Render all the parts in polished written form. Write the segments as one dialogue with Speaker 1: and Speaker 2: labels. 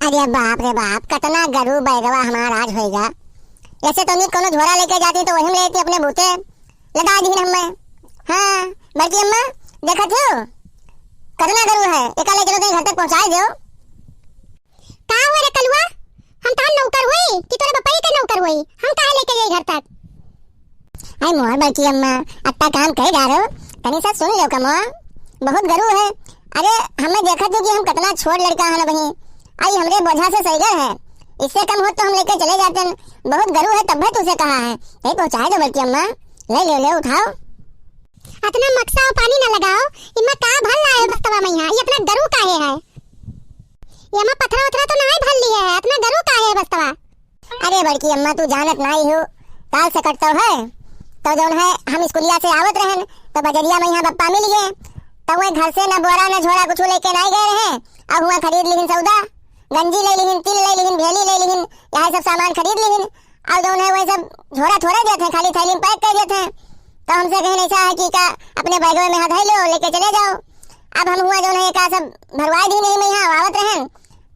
Speaker 1: अरे बाप रे बाप, कितना गरू बैगवा हमारा आज होएगा। ऐसे तो नहीं कोनो झोरा लेके जाती तो वही लेती अपने बूते लगा दी हमें। हाँ बल्कि अम्मा देखा थी कितना गरू है, एका ले चलो घर तक पहुंचाए दो।
Speaker 2: का हुआ रे कलुआ, हम तार नौकर हुई कि तोरे बपाई के नौकर हुई, हम काहे लेके जाई घर तक।
Speaker 1: आई मोर बल्कि अम्मा अत्ता काम कह जा रहे हो, तनी सा सुन लो कमो, बहुत गरू है। अरे हमें देखा थी कि हम कितना छोट लड़का है ना बहन, आई हमरे बोझा से सही है, इससे कम हो तो हम लेके चले जाते हैं। बहुत गरू है तब भी तुझे कहा है यही पहुंचाए दो बल्कि अम्मा, ले उठाओ।
Speaker 2: इतना मक्सा और पानी ना लगाओ, इमा का भल लाए बस्तवा में यहाँ, ये अपना गरू काहे है, ये अम्मा पथरा उथरा तो नहीं भल लिया है, अपना गरू काहे है बस्तवा।
Speaker 1: अरे बड़की अम्मा तू जानत नहीं हो, काल से कटता है तो जौन है हम स्कूलिया से आवत रहन तो बजरिया में यहाँ बप्पा मिल गए, तो वह घर से न बोरा न झोरा कुछ लेके नहीं गए हैं। अब हुआ खरीद लिहिन सौदा, गंजी ले लिहिन, तिल ले लिहिन, भेली ले लिहिन, यह सब सामान खरीद लिहिन। और जौन है वह सब झोरा थोड़ा देते हैं, खाली थैली में पैक कर देते हैं। तो हमसे कहीं ऐसा है कि का अपने बैग में हाथ लो लेके चले जाओ। अब हम हुआ जौन है का सब भरवाए दी नहीं, मैं यहाँ आवत रहन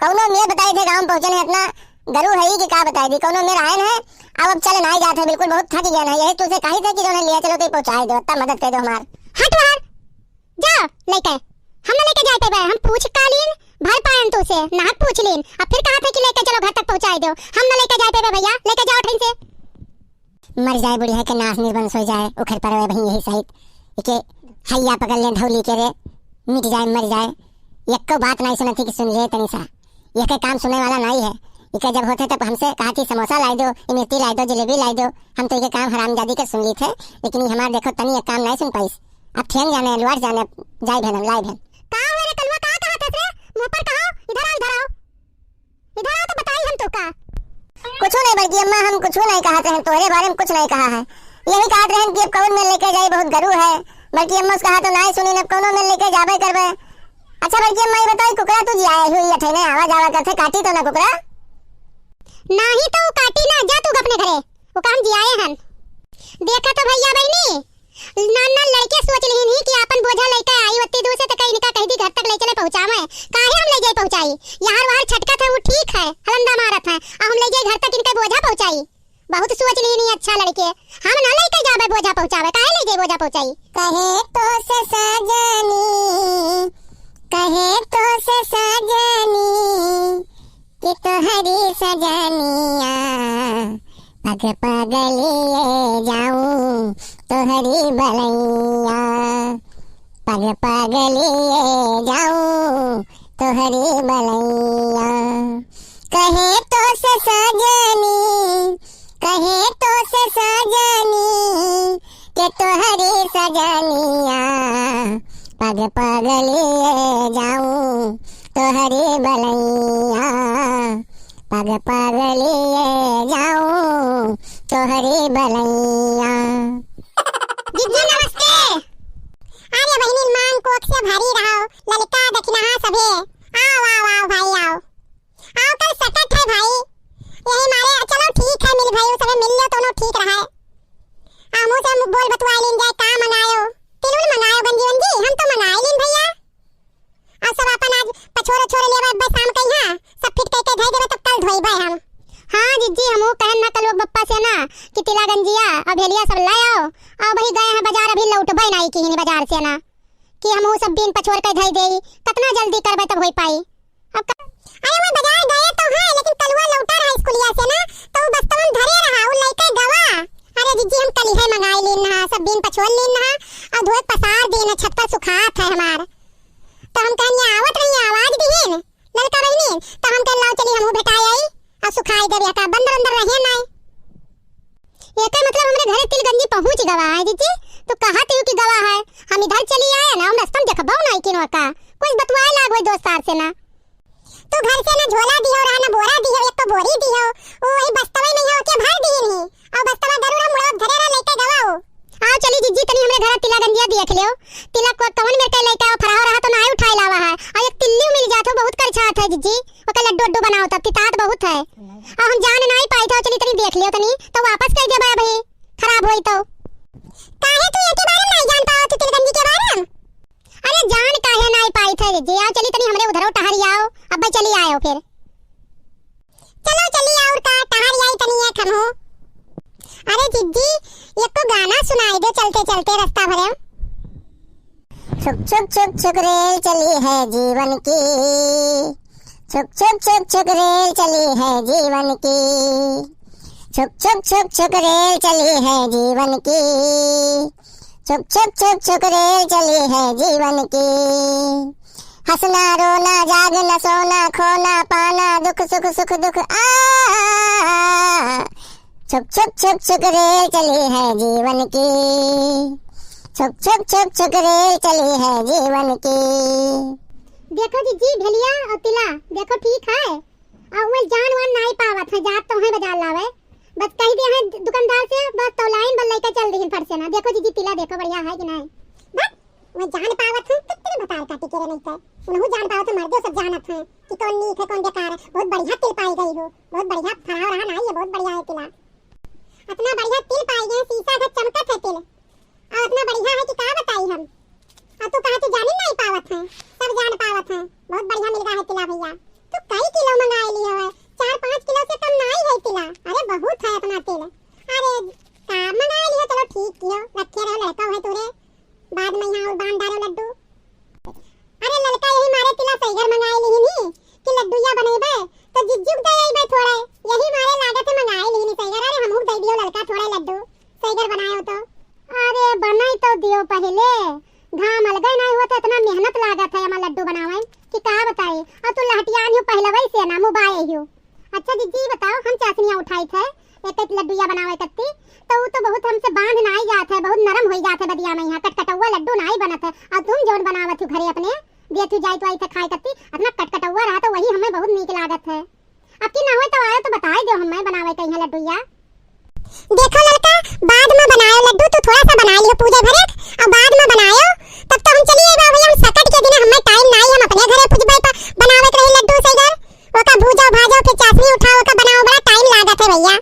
Speaker 1: कौनो मेर बताए थे गाँव पहुँचल है, इतना गरू है ही कि का बताए दी कौनो मेर आयन है। अब चल नहीं जाते बिल्कुल, बहुत थक गया है, यही तुझसे कही था कि जौन है लिया चलो तो पहुँचाए दो, तब मदद कर दो हमार।
Speaker 2: हट बाहर जा लेके, हम ना लेके जाते बे, हम पूछ कालीन भर पायन तो से नाक पूछ लीन, अब फिर कहा था कि लेके चलो घर तक पहुंचाए दो, हम ना लेके जाते बे भैया, लेके जाओ ट्रेन से।
Speaker 1: मर जाए बुढ़िया के नाश निर्बंस हो जाए उखड़ पर भाई यही सहित इके हैया पकड़ ले धौली के रे मिट जाए मर जाए, एक बात नहीं सुनती कि सुन ले तनी सा, ये के काम सुनने वाला नहीं है। इके जब होते तब हमसे कहा थी समोसा लाई दो, इमरती लाई दो, जलेबी लाई दो, हम तो ये काम हरामजादी के सुन ली थे, लेकिन हमारा देखो तनी एक काम नहीं सुन पाई। अब ठेन जाने लुआर जाने जाई भेन लाई भेन।
Speaker 2: का हो रे कलवा, का कहा था रे मुंह पर कहो, इधर आओ इधर आओ इधर आओ तो बताई हम तो का।
Speaker 1: कुछ नहीं बल्कि अम्मा हम कुछ नहीं कहा थे, तोहरे बारे में कुछ नहीं कहा है, यही कहा थे कि अब कौन में लेके जाए बहुत गरू है। बल्कि अम्मा उसका हाथ तो नहीं सुनी, अब कौन में लेके जाबे करबे। अच्छा बल्कि अम्मा ये बताई कुकरा तू जी आई हुई अठे ने आवाज आवा करथे, काटी तो ना कुकरा
Speaker 2: नहीं तो काटी ना, जा तू अपने घरे, वो काम जी आए हन। देखा तो भैया बहनी नाना लड़के सोच लेहिन ही कि अपन बोझा लेके आई वत्ती दूर से तो कहीं निका कहीं दी घर तक ले चले पहुंचावे, काहे हम ले जाए पहुंचाई, यार वहां छटका था वो ठीक है, हलंदा मारत है, अब हम ले जाए घर तक इनके बोझा पहुंचाई, बहुत सोच लेहिन अच्छा लड़के, हम ना लेके जावे बोझा पहुंचावे, काहे ले जाए बोझा पहुंचाई।
Speaker 1: कहे तो से सजनी, कहे तो से सजनी कि तोहरी सजनिया पग पग लिए जाऊं तोहरी बलैया, पग पग लिए जाऊं तोहरी बलैया। कहे तो से सजनी, कहे तो से सजनी कि तोहरी सजनिया पग पग लिए जाऊं तोहरी बलैया, पग पग लिए जाऊं तोहरी बलैया।
Speaker 2: जीजी नमस्ते। अरे बहनी मान कोख से भारी रहो, ललिता दक्षिणा सभे, आओ आओ आओ भाई आओ आओ, कल सटट है भाई, यही मारे चलो ठीक है मिल भाई सब मिल लो दोनों ठीक रहा है। आमू से बोल बतवा लेन जाए का मंगायो, तिलुल मंगायो गंजी वंजी, हम तो मंगाए लेन भैया, और सब अपन आज पछोरे छोरे लेवा बस शाम कहीं हां सब फिट करके धइ देबे तो कल धोई भाई हम। हां जीजी हमू कहन ना कल बप्पा से ना कि तिला गंजिया और भेलिया सब ले आओ, और भाई गए हैं बाजार अभी लौटबे नहीं की बाजार से ना कि हमू सब दिन पछोर के धइ देई, कितना जल्दी करबे तब होई पाई। अब अरे वो बाजार गए तो है, लेकिन कलवा लौटा रहा स्कूलिया से ना तो बस्तवन धरे रहा वो लइका गवा। अरे जीजी हम कल ही मंगाई लेन ना, सब दिन पछोर लेन ना और धोए पसार देना छत पर सुखात है हमार, तो हम कहन ये आवत रही आवाज दीहिन ललका बहनी, तो हम कहन लाओ चली हमहू भेटाई आई और सुखाई देबे, का बंदर अंदर रहे नहीं। ये का मतलब हमरे घरे तिल गंजी पहुंच गवा है जीजी, तो कहा थे कि गवा है, हम इधर चली आए ना, हम रास्ता में देखबो नहीं किनो का कुछ बतवाए लागो दोस्तार से ना, तो घर से ना झोला दियो रहा ना बोरा दियो, एक तो बोरी दियो, वो वही बस्तवा में हो के भर दिए नहीं, और बस्तवा जरूर हम मुड़ा धरे रहा लेके गवाओ। आओ चली जीजी तनी हमरे घर तिला गंजिया देख लियो, तिलक को कवन में के लेके फराव रहा तो ना उठाई लावा है, और एक तिल्ली मिल जात हो बहुत करछात है जीजी, ओके लड्डू लड्डू बनाओ तब तितात बहुत है, और हम जान नहीं पाई थे, चली तनी देख लियो तनी तो वापस कर दे भाई खराब होई तो। काहे तू एके बारे में नहीं जान पाओ तू तिल गंजी के बारे में, अरे जान काहे नहीं पाई थे जीजी, आओ चली तनी हमरे उधर टहरी आओ, अब चली आयो फिर चलो चली और का टहर आई तनी है खमो। अरे जिज्जी एक को गाना सुनाई दे चलते चलते रास्ता भरे।
Speaker 1: छुक छुक छुक छुक रेल चली है जीवन की, छुक छुक छुक छुक रेल चली है जीवन की, छुक छुक छुक छुक रेल चली है जीवन की, छुक छुक छुक छुक रेल चली है जीवन की। हंसना रोना जागना सोना खोना पाना दुख सुख सुख दुख छुक छुक छुक छुक रेल चली है जीवन की, छुक छुक छुक छुक रेल चली है जीवन की।
Speaker 2: देखो जीजी ढलिया और तिला देखो ठीक है और वो जान वान नहीं पावत है जात तो है बाजार लावे बस कह दे है दुकानदार से बस तो लाइन बल लेके चल दी फट से ना। देखो जीजी तिला देखो बढ़िया है कि नहीं बस वो जान पावत है कितने बतार काटी के नहीं थे उन्हों जान पावत मर्दो सब जानत है कि कौन नीक है कौन बेकार है। बहुत बढ़िया तिल पाई गई हो बहुत बढ़िया फराव रहा नहीं है बहुत बढ़िया है तिला इतना बढ़िया तिल पाई गए शीशा का चमकत है तिल और इतना बढ़िया है कि क्या बताई हम और तू कहा तू जाने नहीं पावत है सब जान पावत है बहुत बढ़िया मिल रहा है तिला भैया। तू कई किलो मंगा लिए है 4-5 किलो से कम नहीं है तिला। अरे बहुत है अपना तिल। अरे का मंगा लियो चलो ठीक कियो रखे रहो लड़का है तोरे बाद में यहाँ और बांध डालो लड्डू। अरे लड़का यही मारे तिला सहीगर मंगाए ली नहीं कि लड्डूया बनेबे तो जिज्जू दे आईबे थोड़े यही मारे लागत है मंगाए ली नहीं सहीगर। अरे हमहू दे दियो लड़का थोड़े लड्डू सहीगर बनायो तो। अरे बनाई तो दियो पहले घाम अलगई नहीं हुआ तो इतना मेहनत लागत है हमारा लड्डू बनावे कि का बताई और तू लहटियान हो पहले वही से ना मोबाइल हो। अच्छा दीदी बताओ हम चाशनियां उठाई थे एक लड्डूया बनावे कत्ती तो वो तो बहुत हमसे बांध नहीं जात है बहुत नरम हो जात है बदिया में यहाँ कटकटौवा लड्डू नहीं बनत है और तुम जोन बनावत हो घरे अपने दे तू जाई तो आई थे खाई कत्ती अपना कटकटौवा रहा तो वही हमें बहुत नीक लागत है। अब की ना होए तो आयो तो बताई दो हमें बनावे कहीं लड्डूया। देखो लड़का बाद में बनायो लड्डू तू थोड़ा सा बना लियो पूजे भरे और बाद में बनायो तब तो हम चलिए भैया हम सकट के दिन हमें टाइम नहीं हम अपने घरे पूजबे तो बनावे रही लड्डू सहीगर ओका भूजो भाजो फिर चाशनी उठाओ ओका बनाओ बड़ा टाइम लागत है भैया।